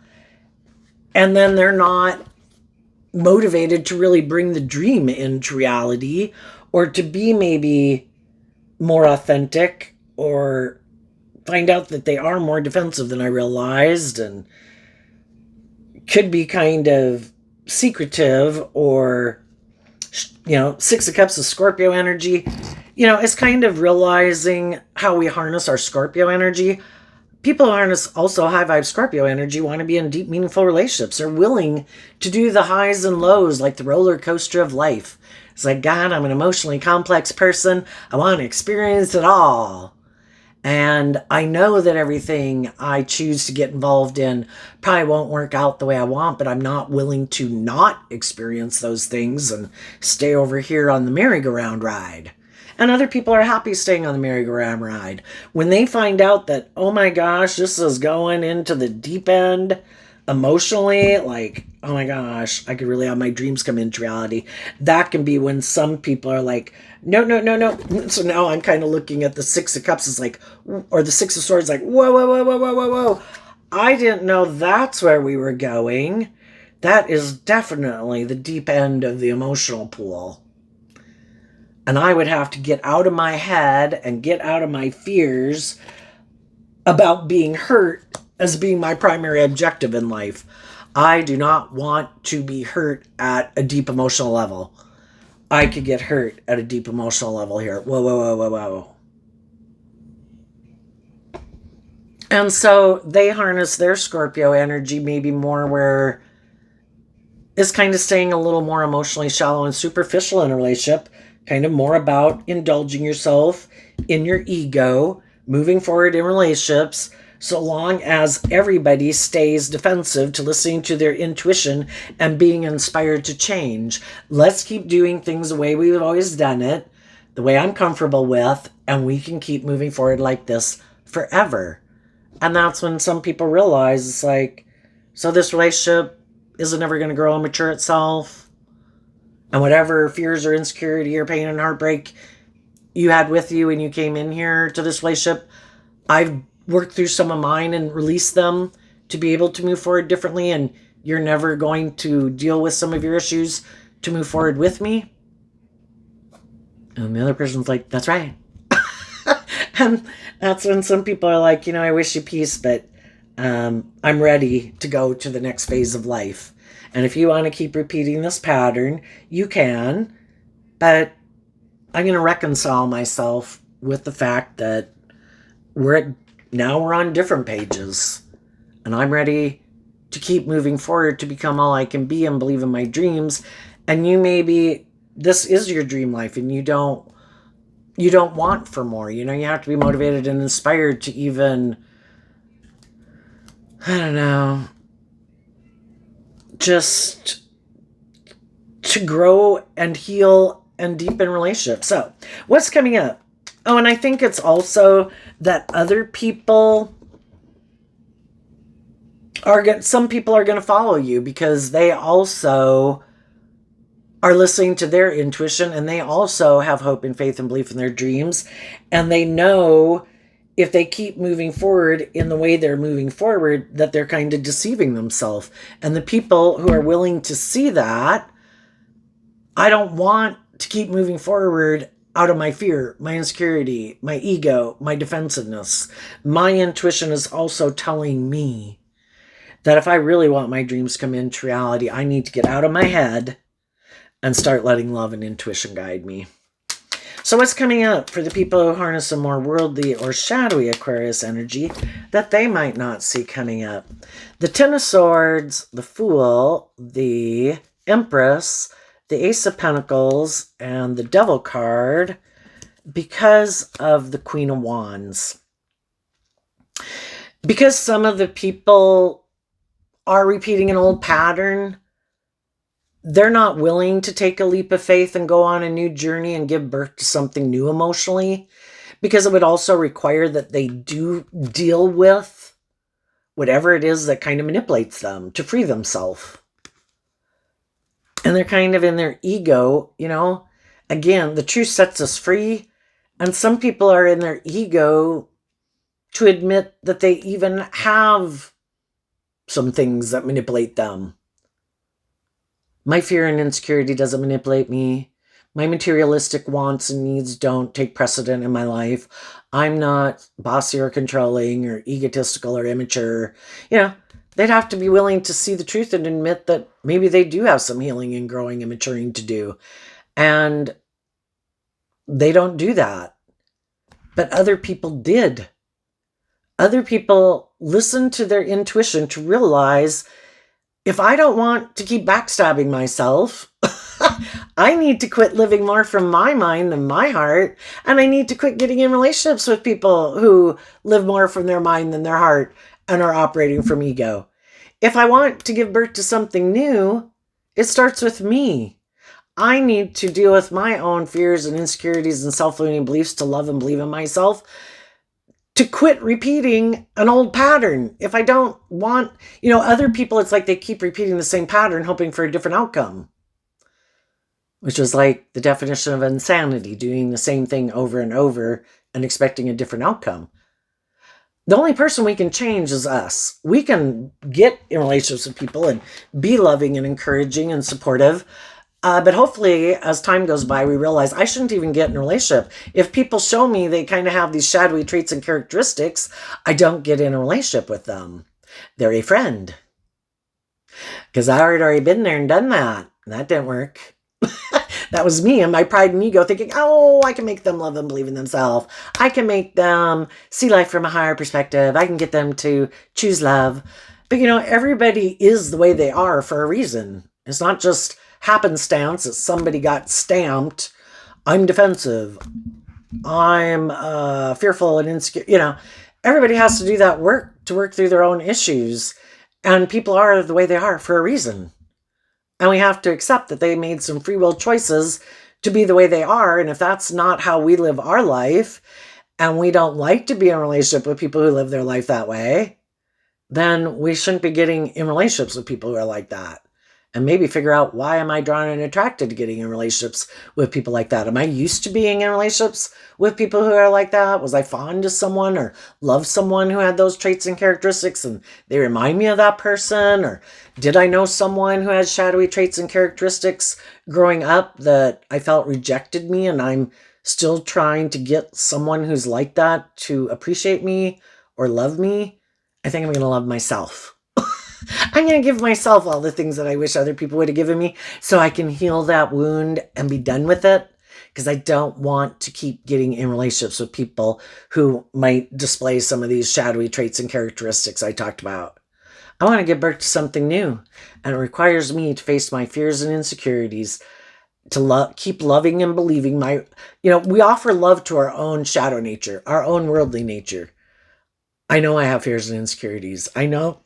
and then they're not motivated to really bring the dream into reality or to be maybe more authentic, or find out that they are more defensive than I realized and could be kind of secretive, or, Six of Cups is Scorpio energy. It's kind of realizing how we harness our Scorpio energy. People who harness also high vibe Scorpio energy want to be in deep, meaningful relationships. They're willing to do the highs and lows, like the roller coaster of life. It's like, God, I'm an emotionally complex person. I want to experience it all. And I know that everything I choose to get involved in probably won't work out the way I want, but I'm not willing to not experience those things and stay over here on the merry-go-round ride. And other people are happy staying on the merry-go-round ride. When they find out that, oh my gosh, this is going into the deep end emotionally, like, oh my gosh, I could really have my dreams come into reality. That can be when some people are like, no, no, no, no. So now I'm kind of looking at the Six of Cups as like, or the Six of Swords, like, whoa, whoa, whoa, whoa, whoa, whoa, whoa. I didn't know that's where we were going. That is definitely the deep end of the emotional pool. And I would have to get out of my head and get out of my fears about being hurt as being my primary objective in life. I do not want to be hurt at a deep emotional level. I could get hurt at a deep emotional level here. Whoa, whoa, whoa, whoa, whoa. And so they harness their Scorpio energy maybe more where it's kind of staying a little more emotionally shallow and superficial in a relationship, kind of more about indulging yourself in your ego, moving forward in relationships, so long as everybody stays defensive to listening to their intuition and being inspired to change. Let's keep doing things the way we've always done it, the way I'm comfortable with, and we can keep moving forward like this forever. And that's when some people realize it's like, so this relationship isn't ever going to grow and mature itself. And whatever fears or insecurity or pain and heartbreak you had with you when you came in here to this relationship, I've worked through some of mine and released them to be able to move forward differently, and you're never going to deal with some of your issues to move forward with me. And the other person's like, that's right. And that's when some people are like, I wish you peace, but I'm ready to go to the next phase of life. And if you want to keep repeating this pattern, you can, but I'm going to reconcile myself with the fact that we're on different pages, and I'm ready to keep moving forward to become all I can be and believe in my dreams. And you maybe this is your dream life and you don't want for more. You have to be motivated and inspired to even, I don't know, just to grow and heal and deepen relationships. So what's coming up? Oh, and I think it's also that other people some people are going to follow you because they also are listening to their intuition, and they also have hope and faith and belief in their dreams. And they know if they keep moving forward in the way they're moving forward, that they're kind of deceiving themselves. And the people who are willing to see that, I don't want to keep moving forward out of my fear, my insecurity, my ego, my defensiveness. My intuition is also telling me that if I really want my dreams to come into reality, I need to get out of my head and start letting love and intuition guide me. So what's coming up for the people who harness a more worldly or shadowy Aquarius energy that they might not see coming up? The Ten of Swords, the Fool, the Empress, the Ace of Pentacles, and the Devil card, because of the Queen of Wands. Because some of the people are repeating an old pattern, they're not willing to take a leap of faith and go on a new journey and give birth to something new emotionally, because it would also require that they do deal with whatever it is that kind of manipulates them to free themselves. And they're kind of in their ego, you know. Again, the truth sets us free. And some people are in their ego to admit that they even have some things that manipulate them. My fear and insecurity doesn't manipulate me. My materialistic wants and needs don't take precedent in my life. I'm not bossy or controlling or egotistical or immature. You know, they'd have to be willing to see the truth and admit that maybe they do have some healing and growing and maturing to do. And they don't do that. But other people did. Other people listened to their intuition to realize, if I don't want to keep backstabbing myself, I need to quit living more from my mind than my heart. And I need to quit getting in relationships with people who live more from their mind than their heart and are operating from ego. If I want to give birth to something new, it starts with me. I need to deal with my own fears and insecurities and self-limiting beliefs to love and believe in myself, to quit repeating an old pattern. If I don't want, you know, other people, it's like they keep repeating the same pattern, hoping for a different outcome, which is like the definition of insanity, doing the same thing over and over and expecting a different outcome. The only person we can change is us. We can get in relationships with people and be loving and encouraging and supportive. But hopefully, as time goes by, we realize I shouldn't even get in a relationship. If people show me they kind of have these shadowy traits and characteristics, I don't get in a relationship with them. They're a friend. Because I had already been there and done that. And that didn't work. That was me and my pride and ego thinking, oh, I can make them love and believe in themselves. I can make them see life from a higher perspective. I can get them to choose love. But, you know, everybody is the way they are for a reason. It's not just happenstance that somebody got stamped. I'm defensive. I'm fearful and insecure. You know, everybody has to do that work to work through their own issues. And people are the way they are for a reason. And we have to accept that they made some free will choices to be the way they are. And if that's not how we live our life, and we don't like to be in a relationship with people who live their life that way, then we shouldn't be getting in relationships with people who are like that. And maybe figure out, why am I drawn and attracted to getting in relationships with people like that? Am I used to being in relationships with people who are like that? Was I fond of someone or loved someone who had those traits and characteristics and they remind me of that person? Or did I know someone who had shadowy traits and characteristics growing up that I felt rejected me, and I'm still trying to get someone who's like that to appreciate me or love me? I think I'm going to love myself. I'm going to give myself all the things that I wish other people would have given me so I can heal that wound and be done with it, because I don't want to keep getting in relationships with people who might display some of these shadowy traits and characteristics I talked about. I want to give birth to something new, and it requires me to face my fears and insecurities, to keep loving and believing we offer love to our own shadow nature, our own worldly nature. I know I have fears and insecurities. I know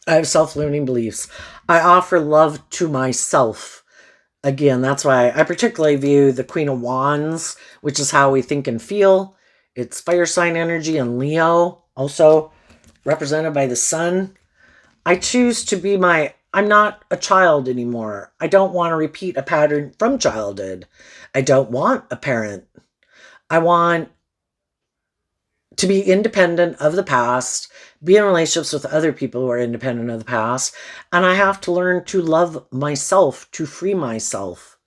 I have self-limiting beliefs. I offer love to myself. Again, that's why I particularly view the Queen of Wands, which is how we think and feel. It's fire sign energy, and Leo, also represented by the sun. I choose to be my I'm not a child anymore. I don't want to repeat a pattern from childhood. I don't want a parent. I want to be independent of the past, be in relationships with other people who are independent of the past, and I have to learn to love myself, to free myself.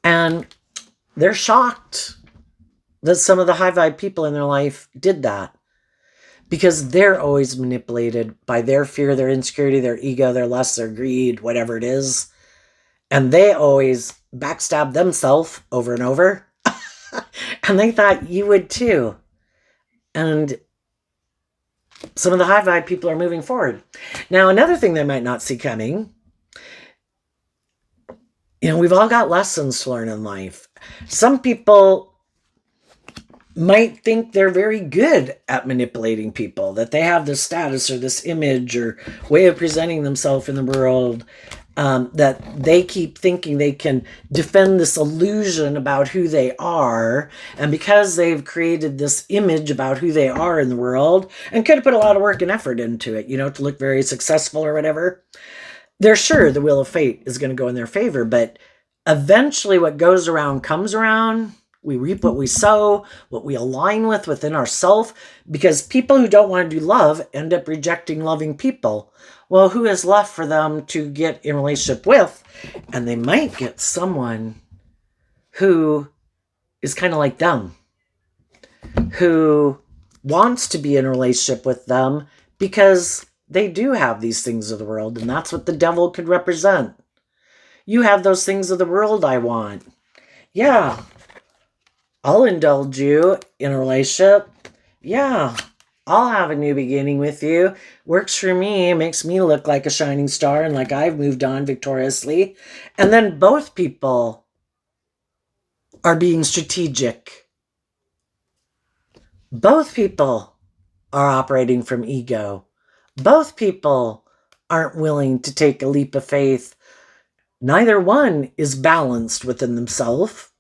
And they're shocked that some of the high vibe people in their life did that, because they're always manipulated by their fear, their insecurity, their ego, their lust, their greed, whatever it is. And they always backstab themselves over and over. And they thought you would too. And some of the high vibe people are moving forward. Now, another thing they might not see coming, we've all got lessons to learn in life. Some people might think they're very good at manipulating people, that they have this status or this image or way of presenting themselves in the world, that they keep thinking they can defend this illusion about who they are. And because they've created this image about who they are in the world and could have put a lot of work and effort into it, to look very successful or whatever, they're sure the wheel of fate is going to go in their favor. But eventually what goes around comes around. We reap what we sow, what we align with within ourselves, because people who don't want to do love end up rejecting loving people. Well, who is left for them to get in a relationship with? And they might get someone who is kind of like them, who wants to be in a relationship with them because they do have these things of the world, and that's what the devil could represent. You have those things of the world I want. Yeah, I'll indulge you in a relationship. Yeah, I'll have a new beginning with you. Works for me, makes me look like a shining star and like I've moved on victoriously. And then both people are being strategic. Both people are operating from ego. Both people aren't willing to take a leap of faith. Neither one is balanced within themselves.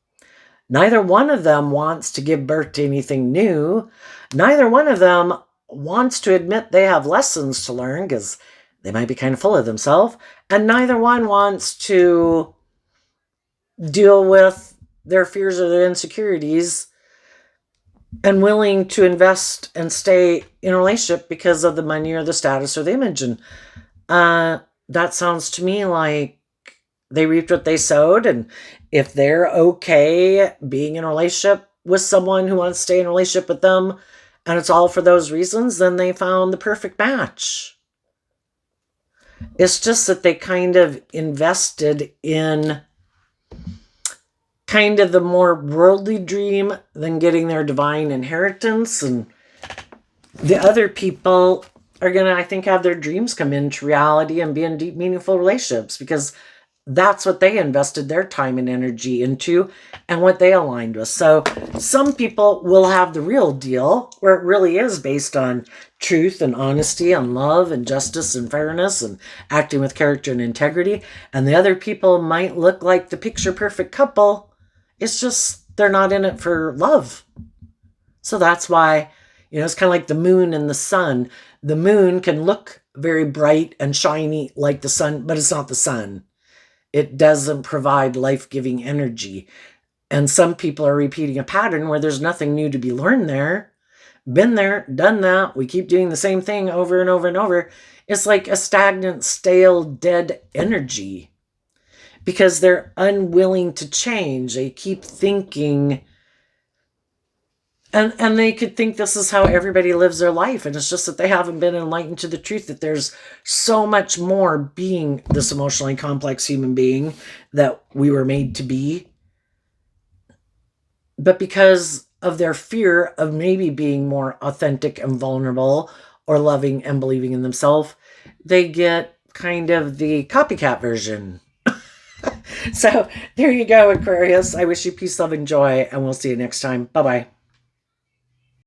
Neither one of them wants to give birth to anything new. Neither one of them wants to admit they have lessons to learn, because they might be kind of full of themselves. And neither one wants to deal with their fears or their insecurities and willing to invest and stay in a relationship because of the money or the status or the image. And that sounds to me like they reaped what they sowed. And if they're okay being in a relationship with someone who wants to stay in a relationship with them, and it's all for those reasons, then they found the perfect match. It's just that they kind of invested in kind of the more worldly dream than getting their divine inheritance. And the other people are going to, I think, have their dreams come into reality and be in deep, meaningful relationships, because that's what they invested their time and energy into and what they aligned with. So some people will have the real deal, where it really is based on truth and honesty and love and justice and fairness and acting with character and integrity. And the other people might look like the picture perfect couple. It's just they're not in it for love. So that's why, it's kind of like the moon and the sun. The moon can look very bright and shiny like the sun, but it's not the sun. It doesn't provide life-giving energy. And some people are repeating a pattern where there's nothing new to be learned there. Been there, done that. We keep doing the same thing over and over and over. It's like a stagnant, stale, dead energy, because they're unwilling to change. They keep thinking, and they could think this is how everybody lives their life. And it's just that they haven't been enlightened to the truth that there's so much more being this emotionally complex human being that we were made to be. But because of their fear of maybe being more authentic and vulnerable or loving and believing in themselves, they get kind of the copycat version. So there you go, Aquarius. I wish you peace, love, and joy, and we'll see you next time. Bye-bye.